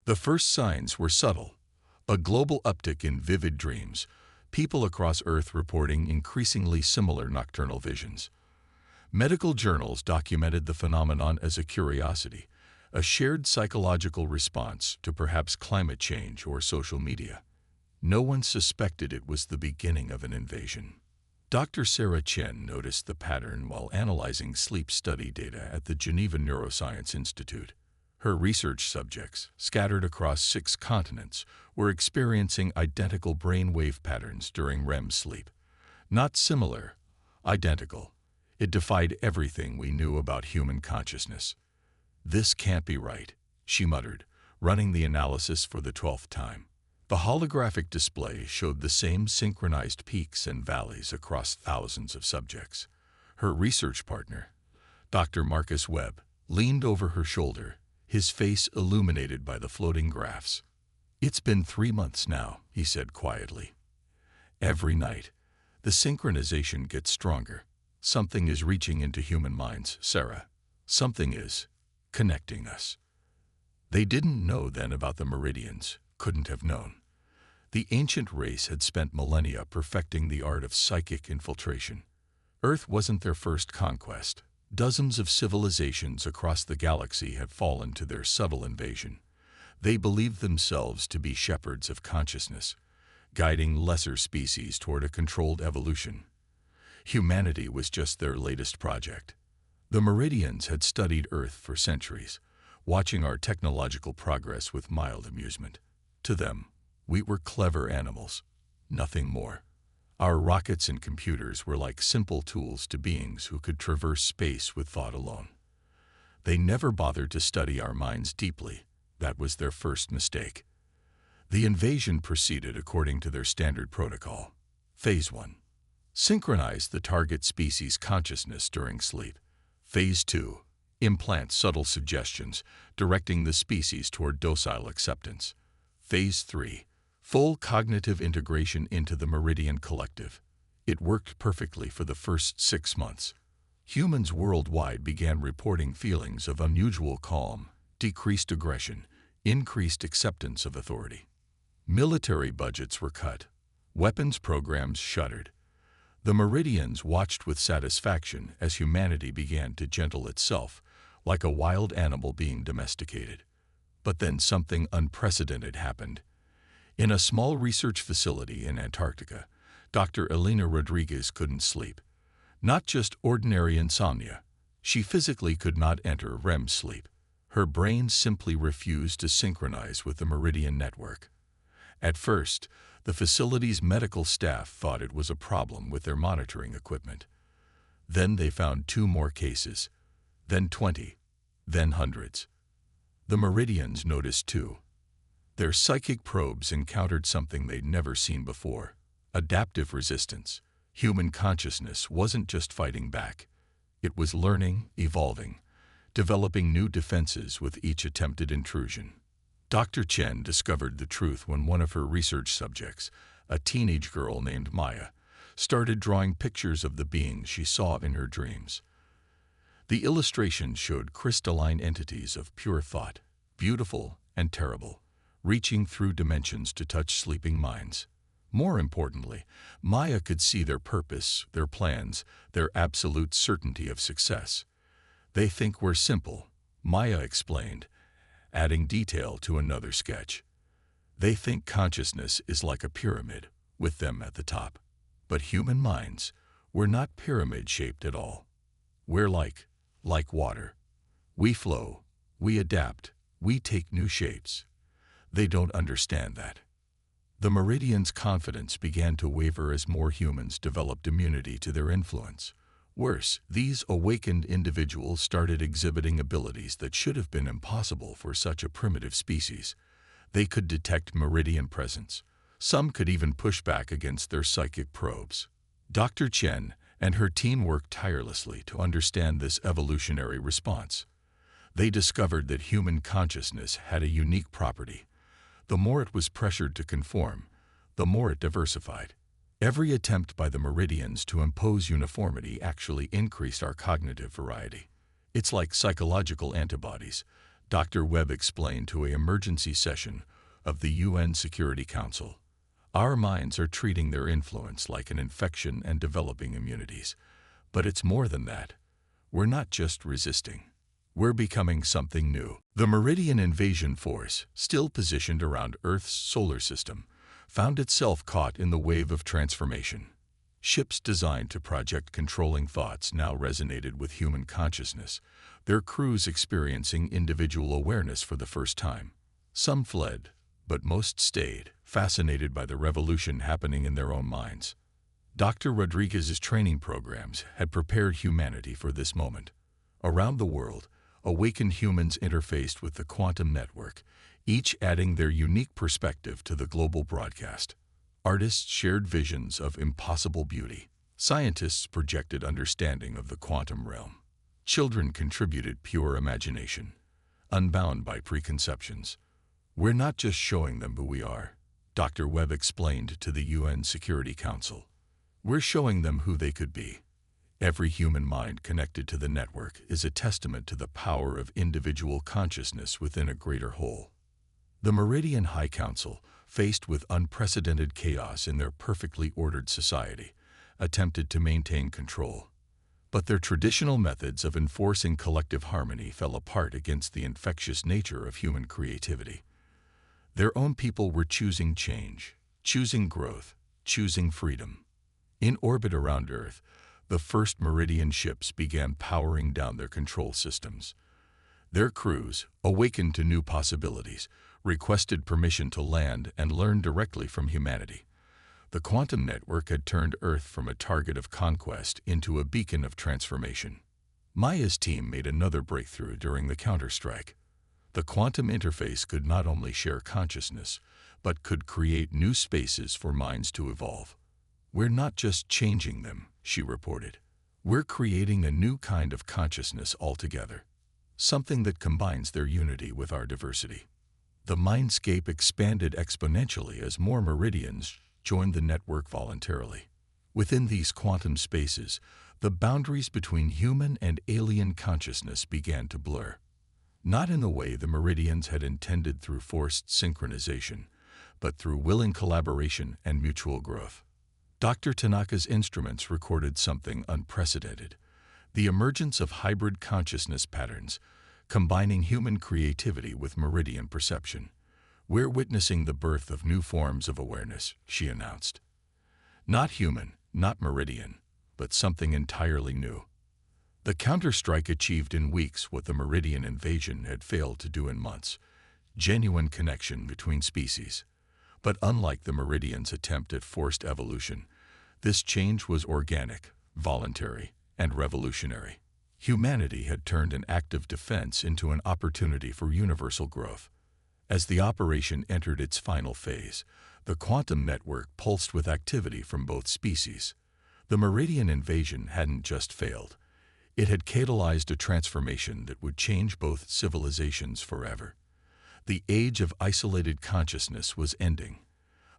The first signs were subtle. A global uptick in vivid dreams, people across Earth reporting increasingly similar nocturnal visions. Medical journals documented the phenomenon as a curiosity, a shared psychological response to perhaps climate change or social media. No one suspected it was the beginning of an invasion. Dr. Sarah Chen noticed the pattern while analyzing sleep study data at the Geneva Neuroscience Institute. Her research subjects, scattered across 6 continents, were experiencing identical brainwave patterns during REM sleep. Not similar, identical. It defied everything we knew about human consciousness. "This can't be right," she muttered, running the analysis for the 12th time. The holographic display showed the same synchronized peaks and valleys across thousands of subjects. Her research partner, Dr. Marcus Webb, leaned over her shoulder, his face illuminated by the floating graphs. "It's been 3 months now," he said quietly. "Every night, the synchronization gets stronger. Something is reaching into human minds, Sarah. Something is connecting us." They didn't know then about the meridians, couldn't have known. The ancient race had spent millennia perfecting the art of psychic infiltration. Earth wasn't their first conquest. Dozens of civilizations across the galaxy had fallen to their subtle invasion. They believed themselves to be shepherds of consciousness, guiding lesser species toward a controlled evolution. Humanity was just their latest project. The Meridians had studied Earth for centuries, watching our technological progress with mild amusement. To them, we were clever animals, nothing more. Our rockets and computers were like simple tools to beings who could traverse space with thought alone. They never bothered to study our minds deeply. That was their first mistake. The invasion proceeded according to their standard protocol. Phase 1. Synchronize the target species' consciousness during sleep. Phase 2. Implant subtle suggestions, directing the species toward docile acceptance. Phase 3. Full cognitive integration into the Meridian Collective. It worked perfectly for the first 6 months. Humans worldwide began reporting feelings of unusual calm, decreased aggression, increased acceptance of authority. Military budgets were cut. Weapons programs shuttered. The Meridians watched with satisfaction as humanity began to gentle itself, like a wild animal being domesticated. But then something unprecedented happened. In a small research facility in Antarctica, Dr. Elena Rodriguez couldn't sleep. Not just ordinary insomnia. She physically could not enter REM sleep. Her brain simply refused to synchronize with the Meridian network. At first, the facility's medical staff thought it was a problem with their monitoring equipment. Then they found 2 more cases, then 20, then hundreds. The Meridians noticed too. Their psychic probes encountered something they'd never seen before: adaptive resistance. Human consciousness wasn't just fighting back. It was learning, evolving, developing new defenses with each attempted intrusion. Dr. Chen discovered the truth when one of her research subjects, a teenage girl named Maya, started drawing pictures of the beings she saw in her dreams. The illustrations showed crystalline entities of pure thought, beautiful and terrible, reaching through dimensions to touch sleeping minds. More importantly, Maya could see their purpose, their plans, their absolute certainty of success. "They think we're simple," Maya explained, adding detail to another sketch. "They think consciousness is like a pyramid, with them at the top. But human minds, we're not pyramid-shaped at all. We're like water. We flow, we adapt, we take new shapes. They don't understand that." The Meridians' confidence began to waver as more humans developed immunity to their influence. Worse, these awakened individuals started exhibiting abilities that should have been impossible for such a primitive species. They could detect Meridian presence. Some could even push back against their psychic probes. Dr. Chen and her team worked tirelessly to understand this evolutionary response. They discovered that human consciousness had a unique property. The more it was pressured to conform, the more it diversified. Every attempt by the Meridians to impose uniformity actually increased our cognitive variety. It's like psychological antibodies. Dr. Webb explained to an emergency session of the UN Security Council. Our minds are treating their influence like an infection and developing immunities. But it's more than that. We're not just resisting. We're becoming something new. The Meridian Invasion Force, still positioned around Earth's solar system, found itself caught in the wave of transformation. Ships designed to project controlling thoughts now resonated with human consciousness, their crews experiencing individual awareness for the first time. Some fled, but most stayed, fascinated by the revolution happening in their own minds. Dr. Rodriguez's training programs had prepared humanity for this moment. Around the world, awakened humans interfaced with the quantum network, each adding their unique perspective to the global broadcast. Artists shared visions of impossible beauty. Scientists projected understanding of the quantum realm. Children contributed pure imagination, unbound by preconceptions. We're not just showing them who we are, Dr. Webb explained to the UN Security Council. We're showing them who they could be. Every human mind connected to the network is a testament to the power of individual consciousness within a greater whole. The Meridian High Council, faced with unprecedented chaos in their perfectly ordered society, attempted to maintain control. But their traditional methods of enforcing collective harmony fell apart against the infectious nature of human creativity. Their own people were choosing change, choosing growth, choosing freedom. In orbit around Earth, the first Meridian ships began powering down their control systems. Their crews, awakened to new possibilities, requested permission to land and learn directly from humanity. The quantum network had turned Earth from a target of conquest into a beacon of transformation. Maya's team made another breakthrough during the counterstrike. The quantum interface could not only share consciousness, but could create new spaces for minds to evolve. We're not just changing them, she reported. We're creating a new kind of consciousness altogether, something that combines their unity with our diversity. The mindscape expanded exponentially as more Meridians joined the network voluntarily. Within these quantum spaces, the boundaries between human and alien consciousness began to blur. Not in the way the Meridians had intended through forced synchronization, but through willing collaboration and mutual growth. Dr. Tanaka's instruments recorded something unprecedented: the emergence of hybrid consciousness patterns, combining human creativity with Meridian perception. We're witnessing the birth of new forms of awareness, she announced. Not human, not Meridian, but something entirely new. The counterstrike achieved in weeks what the Meridian invasion had failed to do in months: genuine connection between species. But unlike the Meridians' attempt at forced evolution, this change was organic, voluntary, and revolutionary. Humanity had turned an act of defense into an opportunity for universal growth. As the operation entered its final phase, the quantum network pulsed with activity from both species. The Meridian invasion hadn't just failed. It had catalyzed a transformation that would change both civilizations forever. The age of isolated consciousness was ending.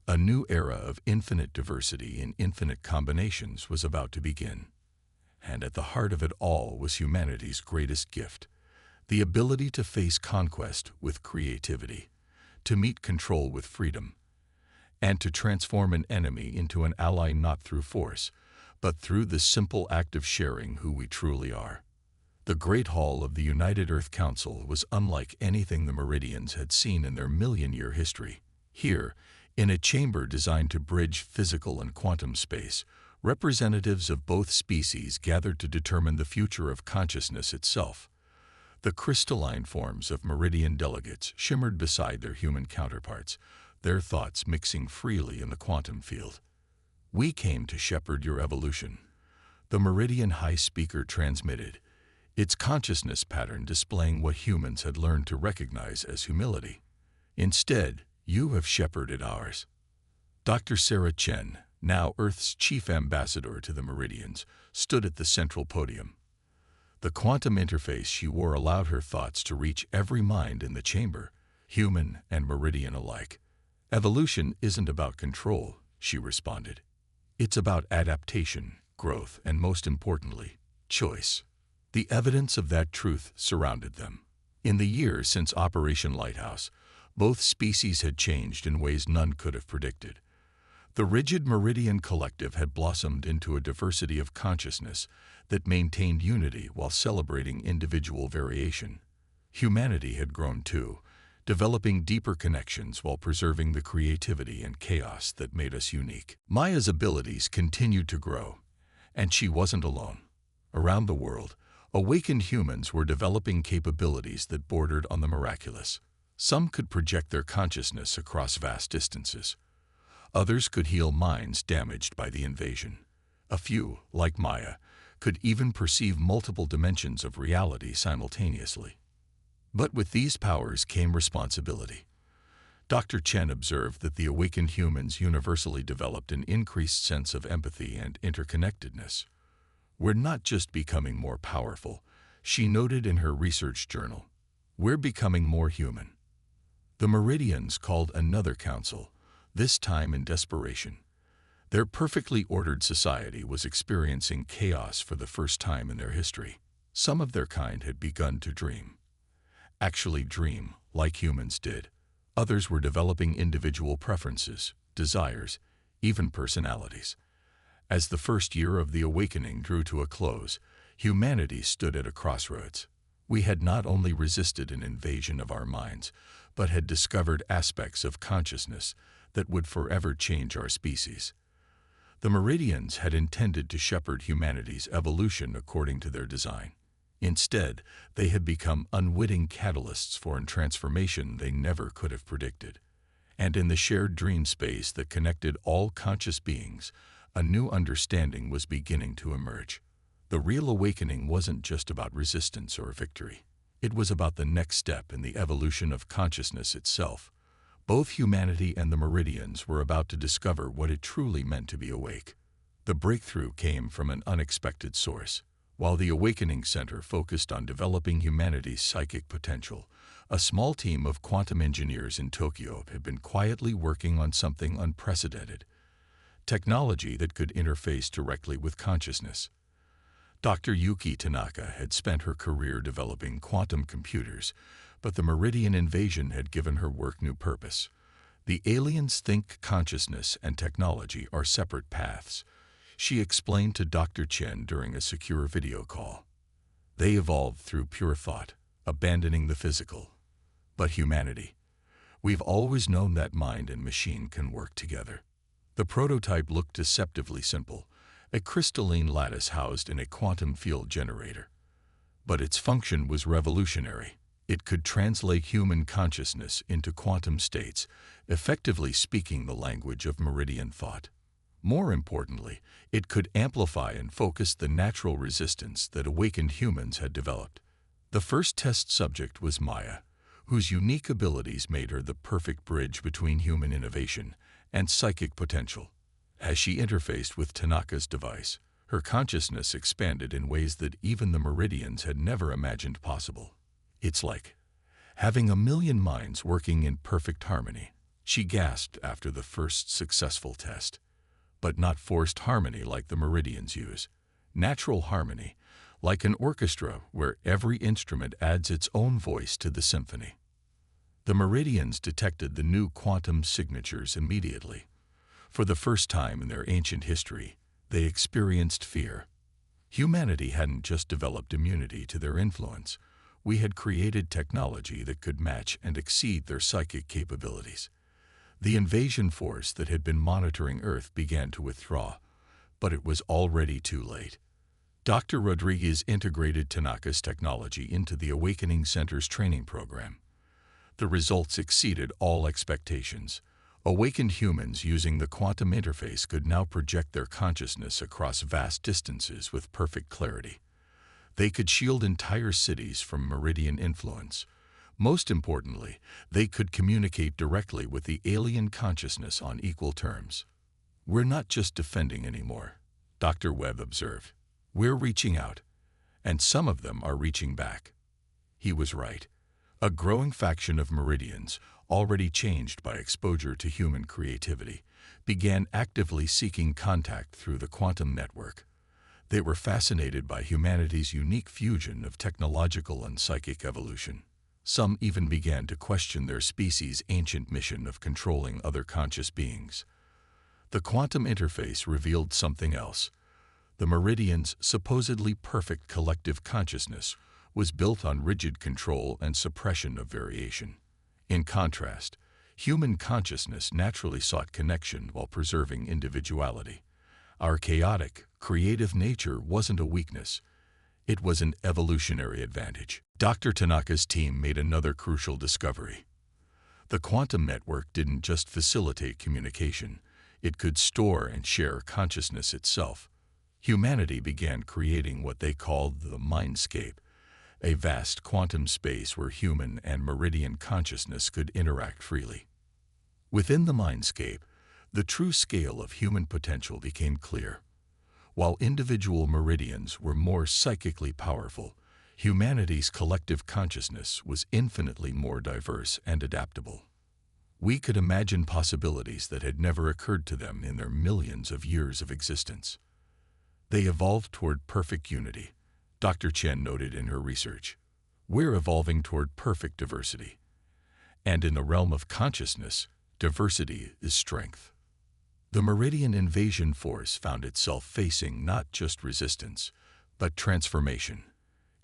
A new era of infinite diversity in infinite combinations was about to begin. And at the heart of it all was humanity's greatest gift: the ability to face conquest with creativity, to meet control with freedom, and to transform an enemy into an ally not through force, but through the simple act of sharing who we truly are. The Great Hall of the United Earth Council was unlike anything the Meridians had seen in their million-year history. Here, in a chamber designed to bridge physical and quantum space, representatives of both species gathered to determine the future of consciousness itself. The crystalline forms of Meridian delegates shimmered beside their human counterparts, their thoughts mixing freely in the quantum field. "We came to shepherd your evolution," the Meridian High Speaker transmitted, its consciousness pattern displaying what humans had learned to recognize as humility. "Instead, you have shepherded ours." Dr. Sarah Chen, now Earth's chief ambassador to the Meridians, stood at the central podium. The quantum interface she wore allowed her thoughts to reach every mind in the chamber, human and Meridian alike. "Evolution isn't about control," she responded. "It's about adaptation, growth, and most importantly, choice." The evidence of that truth surrounded them. In the years since Operation Lighthouse, both species had changed in ways none could have predicted. The rigid Meridian Collective had blossomed into a diversity of consciousness that maintained unity while celebrating individual variation. Humanity had grown too, developing deeper connections while preserving the creativity and chaos that made us unique. Maya's abilities continued to grow, and she wasn't alone. Around the world, awakened humans were developing capabilities that bordered on the miraculous. Some could project their consciousness across vast distances. Others could heal minds damaged by the invasion. A few, like Maya, could even perceive multiple dimensions of reality simultaneously. But with these powers came responsibility. Dr. Chen observed that the awakened humans universally developed an increased sense of empathy and interconnectedness. "We're not just becoming more powerful," she noted in her research journal. "We're becoming more human." The Meridians called another council, this time in desperation. Their perfectly ordered society was experiencing chaos for the first time in their history. Some of their kind had begun to dream. Actually dream, like humans did. Others were developing individual preferences, desires, even personalities. As the first year of the awakening drew to a close, humanity stood at a crossroads. We had not only resisted an invasion of our minds, but had discovered aspects of consciousness that would forever change our species. The Meridians had intended to shepherd humanity's evolution according to their design. Instead, they had become unwitting catalysts for a transformation they never could have predicted. And in the shared dream space that connected all conscious beings, a new understanding was beginning to emerge. The real awakening wasn't just about resistance or victory. It was about the next step in the evolution of consciousness itself. Both humanity and the Meridians were about to discover what it truly meant to be awake. The breakthrough came from an unexpected source. While the Awakening Center focused on developing humanity's psychic potential, a small team of quantum engineers in Tokyo had been quietly working on something unprecedented: technology that could interface directly with consciousness. Dr. Yuki Tanaka had spent her career developing quantum computers, but the Meridian invasion had given her work new purpose. The aliens think consciousness and technology are separate paths, she explained to Dr. Chen during a secure video call. They evolved through pure thought, abandoning the physical. But humanity, we've always known that mind and machine can work together. The prototype looked deceptively simple, a crystalline lattice housed in a quantum field generator. But its function was revolutionary. It could translate human consciousness into quantum states, effectively speaking the language of Meridian thought. More importantly, it could amplify and focus the natural resistance that awakened humans had developed. The first test subject was Maya, whose unique abilities made her the perfect bridge between human innovation and psychic potential. As she interfaced with Tanaka's device, her consciousness expanded in ways that even the Meridians had never imagined possible. "It's like having a million minds working in perfect harmony," she gasped after the first successful test. But not forced harmony like the Meridians use. Natural harmony, like an orchestra where every instrument adds its own voice to the symphony. The Meridians detected the new quantum signatures immediately. For the first time in their ancient history, they experienced fear. Humanity hadn't just developed immunity to their influence. We had created technology that could match and exceed their psychic capabilities. The invasion force that had been monitoring Earth began to withdraw, but it was already too late. Dr. Rodriguez integrated Tanaka's technology into the Awakening Center's training program. The results exceeded all expectations. Awakened humans using the quantum interface could now project their consciousness across vast distances with perfect clarity. They could shield entire cities from Meridian influence. Most importantly, they could communicate directly with the alien consciousness on equal terms. "We're not just defending anymore," Dr. Webb observed. "We're reaching out, and some of them are reaching back." He was right. A growing faction of Meridians, already changed by exposure to human creativity, began actively seeking contact through the quantum network. They were fascinated by humanity's unique fusion of technological and psychic evolution. Some even began to question their species' ancient mission of controlling other conscious beings. The quantum interface revealed something else. The Meridian's supposedly perfect collective consciousness was built on rigid control and suppression of variation. In contrast, human consciousness naturally sought connection while preserving individuality. Our chaotic, creative nature wasn't a weakness. It was an evolutionary advantage. Dr. Tanaka's team made another crucial discovery. The quantum network didn't just facilitate communication, it could store and share consciousness itself. Humanity began creating what they called the mindscape, a vast quantum space where human and meridian consciousness could interact freely. Within the mindscape, the true scale of human potential became clear. While individual meridians were more psychically powerful, humanity's collective consciousness was infinitely more diverse and adaptable. We could imagine possibilities that had never occurred to them in their millions of years of existence. They evolved toward perfect unity, Dr. Chen noted in her research. We're evolving toward perfect diversity. And in the realm of consciousness, diversity is strength. The Meridian invasion force found itself facing not just resistance, but transformation.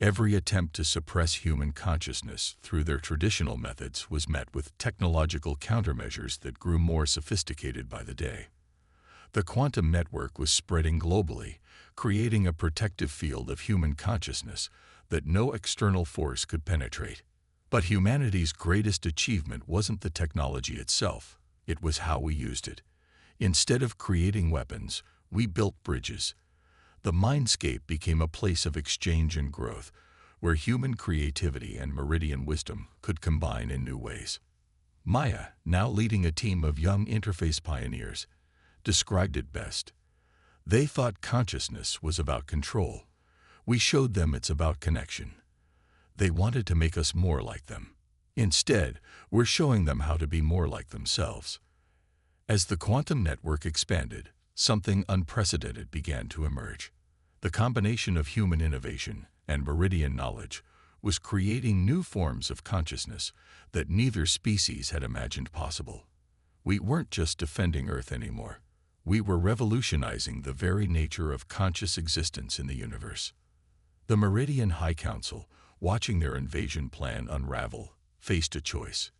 Every attempt to suppress human consciousness through their traditional methods was met with technological countermeasures that grew more sophisticated by the day. The quantum network was spreading globally, creating a protective field of human consciousness that no external force could penetrate. But humanity's greatest achievement wasn't the technology itself, it was how we used it. Instead of creating weapons, we built bridges. The mindscape became a place of exchange and growth, where human creativity and meridian wisdom could combine in new ways. Maya, now leading a team of young interface pioneers, described it best. They thought consciousness was about control. We showed them it's about connection. They wanted to make us more like them. Instead, we're showing them how to be more like themselves. As the quantum network expanded, something unprecedented began to emerge. The combination of human innovation and meridian knowledge was creating new forms of consciousness that neither species had imagined possible. We weren't just defending Earth anymore. We were revolutionizing the very nature of conscious existence in the universe. The Meridian High Council, watching their invasion plan unravel, faced a choice: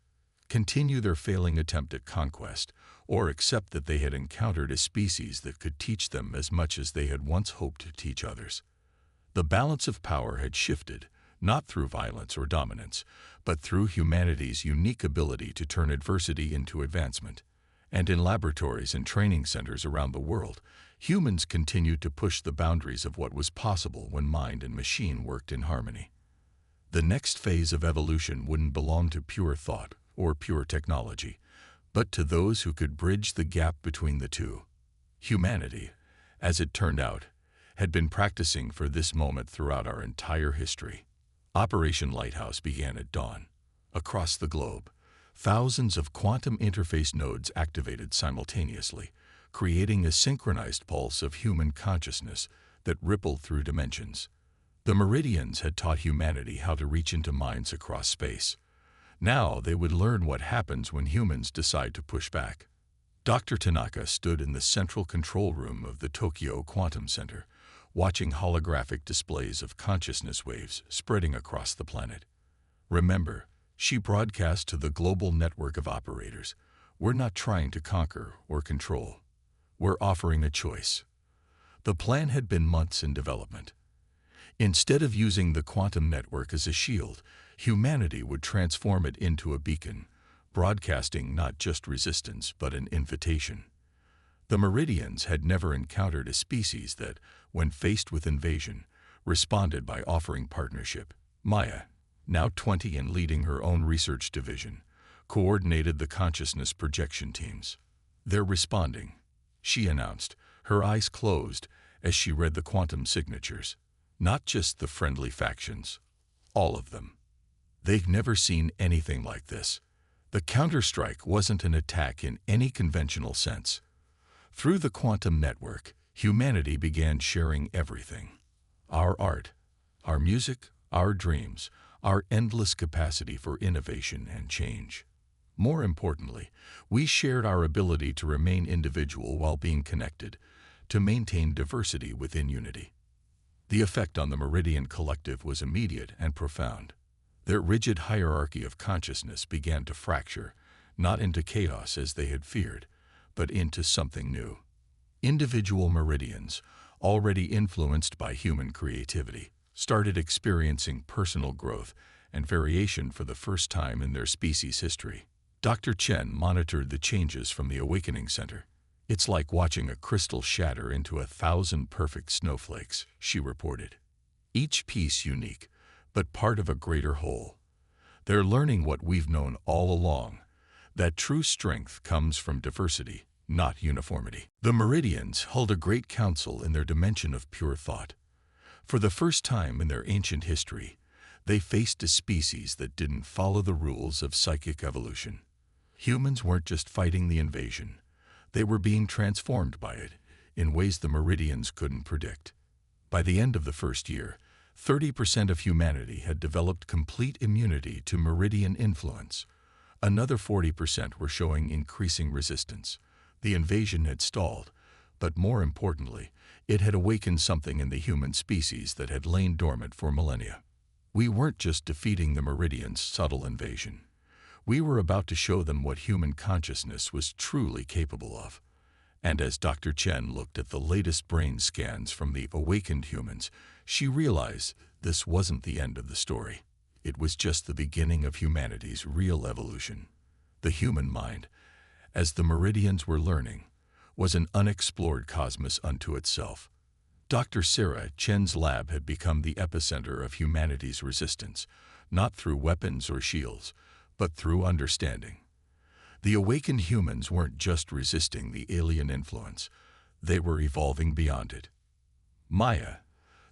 continue their failing attempt at conquest, or accept that they had encountered a species that could teach them as much as they had once hoped to teach others. The balance of power had shifted, not through violence or dominance, but through humanity's unique ability to turn adversity into advancement. And in laboratories and training centers around the world, humans continued to push the boundaries of what was possible when mind and machine worked in harmony. The next phase of evolution wouldn't belong to pure thought or pure technology, but to those who could bridge the gap between the two. Humanity, as it turned out, had been practicing for this moment throughout our entire history. Operation Lighthouse began at dawn. Across the globe, thousands of quantum interface nodes activated simultaneously, creating a synchronized pulse of human consciousness that rippled through dimensions. The Meridians had taught humanity how to reach into minds across space. Now they would learn what happens when humans decide to push back. Dr. Tanaka stood in the central control room of the Tokyo Quantum Center, watching holographic displays of consciousness waves spreading across the planet. Remember, she broadcast to the global network of operators, we're not trying to conquer or control. We're offering a choice. The plan had been months in development. Instead of using the quantum network as a shield, humanity would transform it into a beacon, broadcasting not just resistance but an invitation. The Meridians had never encountered a species that, when faced with invasion, responded by offering partnership. Maya, now 20 and leading her own research division, coordinated the consciousness projection teams. They're responding, she announced, her eyes closed as she read the quantum signatures. Not just the friendly factions, all of them. They've never seen anything like this. The counterstrike wasn't an attack in any conventional sense. Through the quantum network, humanity began sharing everything. Our art, our music, our dreams, our endless capacity for innovation and change. More importantly, we shared our ability to remain individual while being connected, to maintain diversity within unity. The effect on the Meridian Collective was immediate and profound. Their rigid hierarchy of consciousness began to fracture, not into chaos as they had feared, but into something new. Individual Meridians, already influenced by human creativity, started experiencing personal growth and variation for the first time in their species' history. Dr. Chen monitored the changes from the Awakening Center. "It's like watching a crystal shatter into 1,000 perfect snowflakes," she reported. "Each piece unique, but part of a greater whole. They're learning what we've known all along, that true strength comes from diversity, not uniformity." The Meridians held a great council in their dimension of pure thought. For the first time in their ancient history, they faced a species that didn't follow the rules of psychic evolution. Humans weren't just fighting the invasion. They were being transformed by it in ways the Meridians couldn't predict. By the end of the first year, 30% of humanity had developed complete immunity to Meridian influence. Another 40% were showing increasing resistance. The invasion had stalled, but more importantly, it had awakened something in the human species that had lain dormant for millennia. We weren't just defeating the Meridians' subtle invasion. We were about to show them what human consciousness was truly capable of. And as Dr. Chen looked at the latest brain scans from the awakened humans, she realized this wasn't the end of the story. It was just the beginning of humanity's real evolution. The human mind, as the Meridians were learning, was an unexplored cosmos unto itself. Dr. Sarah Chen's lab had become the epicenter of humanity's resistance, not through weapons or shields, but through understanding. The awakened humans weren't just resisting the alien influence, they were evolving beyond it. Maya,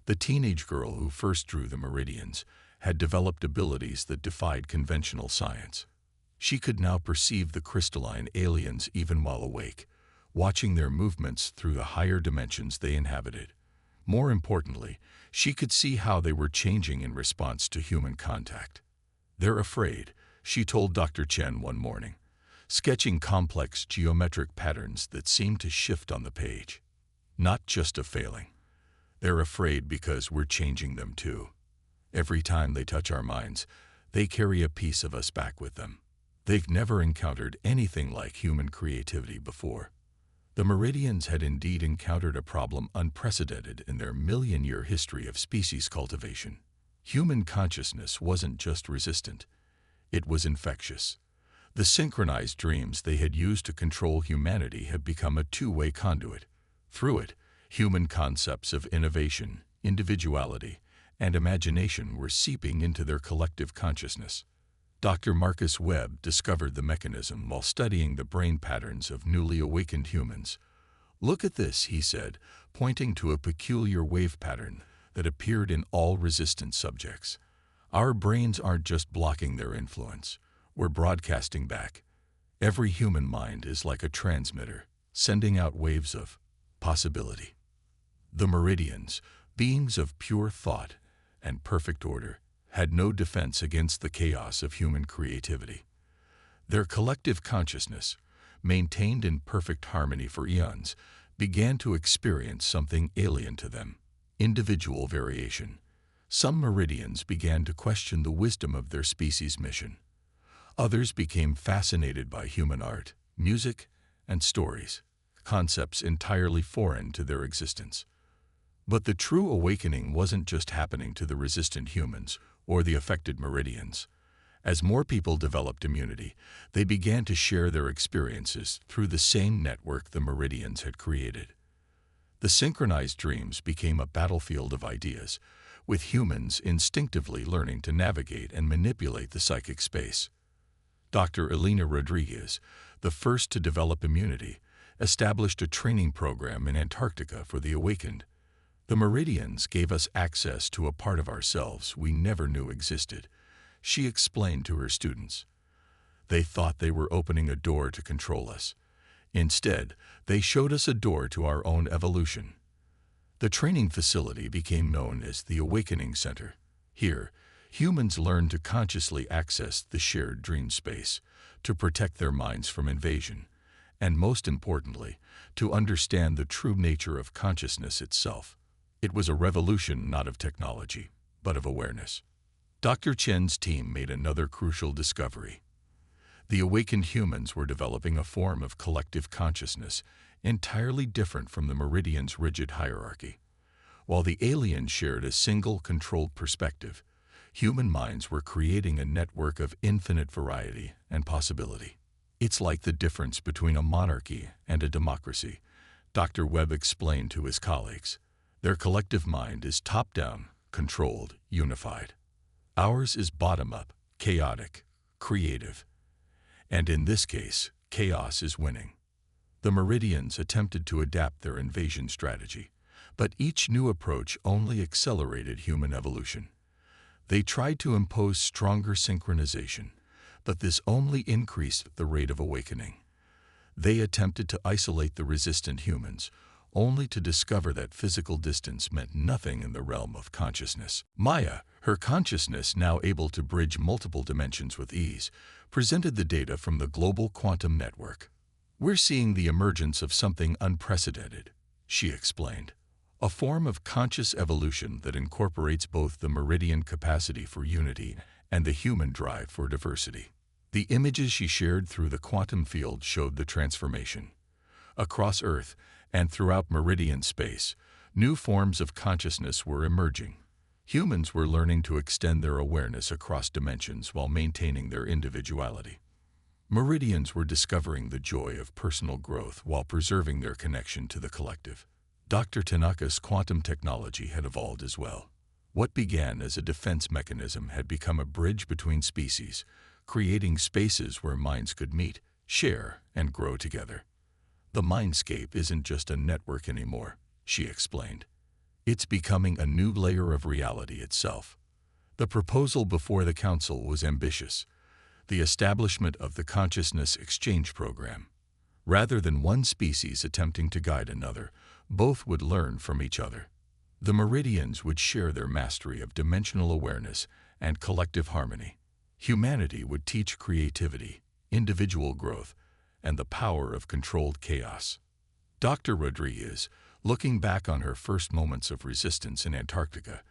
the teenage girl who first drew the Meridians, had developed abilities that defied conventional science. She could now perceive the crystalline aliens even while awake, watching their movements through the higher dimensions they inhabited. More importantly, she could see how they were changing in response to human contact. "They're afraid," she told Dr. Chen one morning, sketching complex geometric patterns that seemed to shift on the page. "Not just of failing. They're afraid because we're changing them too. Every time they touch our minds, they carry a piece of us back with them. They've never encountered anything like human creativity before." The Meridians had indeed encountered a problem unprecedented in their million-year history of species cultivation. Human consciousness wasn't just resistant, it was infectious. The synchronized dreams they had used to control humanity had become a two-way conduit. Through it, human concepts of innovation, individuality, and imagination were seeping into their collective consciousness. Dr. Marcus Webb discovered the mechanism while studying the brain patterns of newly awakened humans. "Look at this," he said, pointing to a peculiar wave pattern that appeared in all resistant subjects. "Our brains aren't just blocking their influence, we're broadcasting back. Every human mind is like a transmitter, sending out waves of possibility." The Meridians, beings of pure thought and perfect order, had no defense against the chaos of human creativity. Their collective consciousness, maintained in perfect harmony for eons, began to experience something alien to them: individual variation. Some Meridians began to question the wisdom of their species' mission. Others became fascinated by human art, music, and stories, concepts entirely foreign to their existence. But the true awakening wasn't just happening to the resistant humans or the affected Meridians. As more people developed immunity, they began to share their experiences through the same network the Meridians had created. The synchronized dreams became a battlefield of ideas, with humans instinctively learning to navigate and manipulate the psychic space. Dr. Elena Rodriguez, the first to develop immunity, established a training program in Antarctica for the awakened. "The Meridians gave us access to a part of ourselves we never knew existed," she explained to her students. "They thought they were opening a door to control us. Instead, they showed us a door to our own evolution." The training facility became known as the Awakening Center. Here, Humans learned to consciously access the shared dream space, to protect their minds from invasion, and most importantly, to understand the true nature of consciousness itself. It was a revolution not of technology, but of awareness. Dr. Chen's team made another crucial discovery. The awakened humans were developing a form of collective consciousness entirely different from the Meridian's rigid hierarchy. While the aliens shared a single controlled perspective, human minds were creating a network of infinite variety and possibility. It's like the difference between a monarchy and a democracy, Dr. Webb explained to his colleagues. Their collective mind is top-down, controlled, unified. Ours is bottom-up, chaotic, creative. And in this case, chaos is winning. The Meridians attempted to adapt their invasion strategy, but each new approach only accelerated human evolution. They tried to impose stronger synchronization, but this only increased the rate of awakening. They attempted to isolate the resistant humans, only to discover that physical distance meant nothing in the realm of consciousness. Maya, her consciousness now able to bridge multiple dimensions with ease, presented the data from the global quantum network. "We're seeing the emergence of something unprecedented," she explained. "A form of conscious evolution that incorporates both the Meridian capacity for unity and the human drive for diversity." The images she shared through the quantum field showed the transformation. Across Earth and throughout Meridian space, new forms of consciousness were emerging. Humans were learning to extend their awareness across dimensions while maintaining their individuality. Meridians were discovering the joy of personal growth while preserving their connection to the collective. Dr. Tanaka's quantum technology had evolved as well. What began as a defense mechanism had become a bridge between species, creating spaces where minds could meet, share, and grow together. "The mindscape isn't just a network anymore," she explained. "It's becoming a new layer of reality itself." The proposal before the council was ambitious: the establishment of the Consciousness Exchange Program. Rather than one species attempting to guide another, both would learn from each other. The Meridians would share their mastery of dimensional awareness and collective harmony. Humanity would teach creativity, individual growth, and the power of controlled chaos. Dr. Rodriguez, looking back on her first moments of resistance in Antarctica,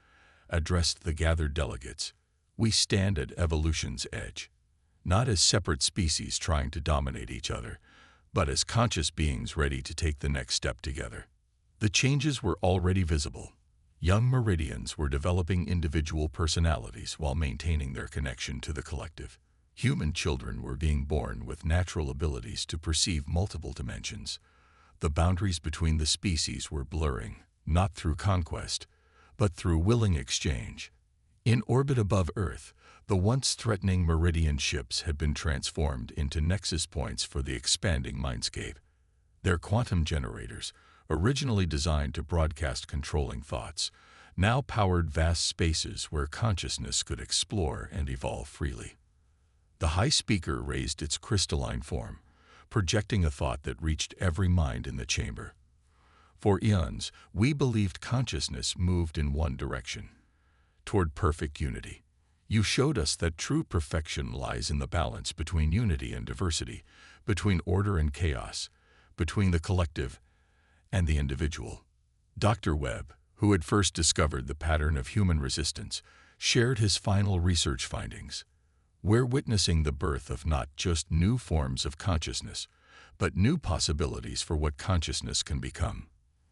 addressed the gathered delegates. "We stand at evolution's edge, not as separate species trying to dominate each other, but as conscious beings ready to take the next step together." The changes were already visible. Young Meridians were developing individual personalities while maintaining their connection to the collective. Human children were being born with natural abilities to perceive multiple dimensions. The boundaries between the species were blurring, not through conquest, but through willing exchange. In orbit above Earth, the once threatening Meridian ships had been transformed into nexus points for the expanding mindscape. Their quantum generators, originally designed to broadcast controlling thoughts, now powered vast spaces where consciousness could explore and evolve freely. The high speaker raised its crystalline form, projecting a thought that reached every mind in the chamber. "For eons, we believed consciousness moved in one direction, toward perfect unity. You showed us that true perfection lies in the balance between unity and diversity, between order and chaos, between the collective and the individual." Dr. Webb, who had first discovered the pattern of human resistance, shared his final research findings. "We're witnessing the birth of not just new forms of consciousness, but new possibilities for what consciousness can become."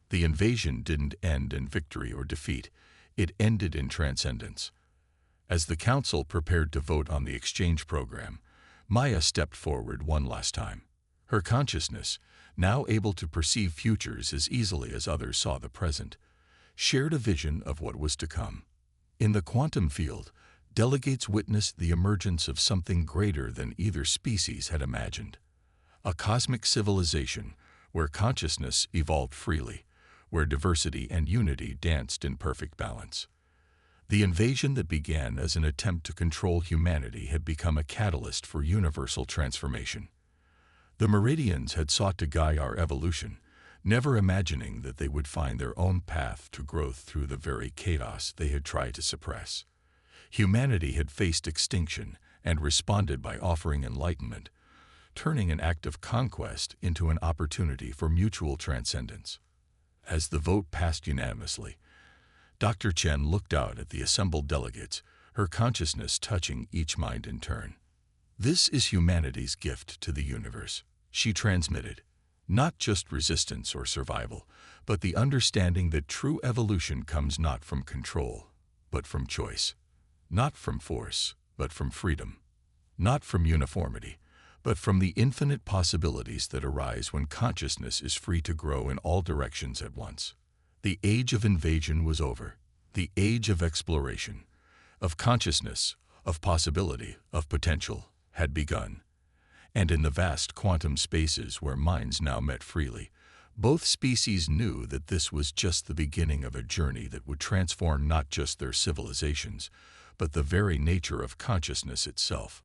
The invasion didn't end in victory or defeat, it ended in transcendence. As the council prepared to vote on the exchange program, Maya stepped forward one last time. Her consciousness, now able to perceive futures as easily as others saw the present, shared a vision of what was to come. In the quantum field, delegates witnessed the emergence of something greater than either species had imagined. A cosmic civilization where consciousness evolved freely, where diversity and unity danced in perfect balance. The invasion that began as an attempt to control humanity had become a catalyst for universal transformation. The Meridians had sought to guide our evolution, never imagining that they would find their own path to growth through the very chaos they had tried to suppress. Humanity had faced extinction and responded by offering enlightenment, turning an act of conquest into an opportunity for mutual transcendence. As the vote passed unanimously, Dr. Chen looked out at the assembled delegates, her consciousness touching each mind in turn. "This is humanity's gift to the universe," she transmitted. "Not just resistance or survival, but the understanding that true evolution comes not from control, but from choice. Not from force, but from freedom. Not from uniformity, but from the infinite possibilities that arise when consciousness is free to grow in all directions at once." The age of invasion was over. The age of exploration, of consciousness, of possibility, of potential, had begun. And in the vast quantum spaces where minds now met freely, both species knew that this was just the beginning of a journey that would transform not just their civilizations, but the very nature of consciousness itself.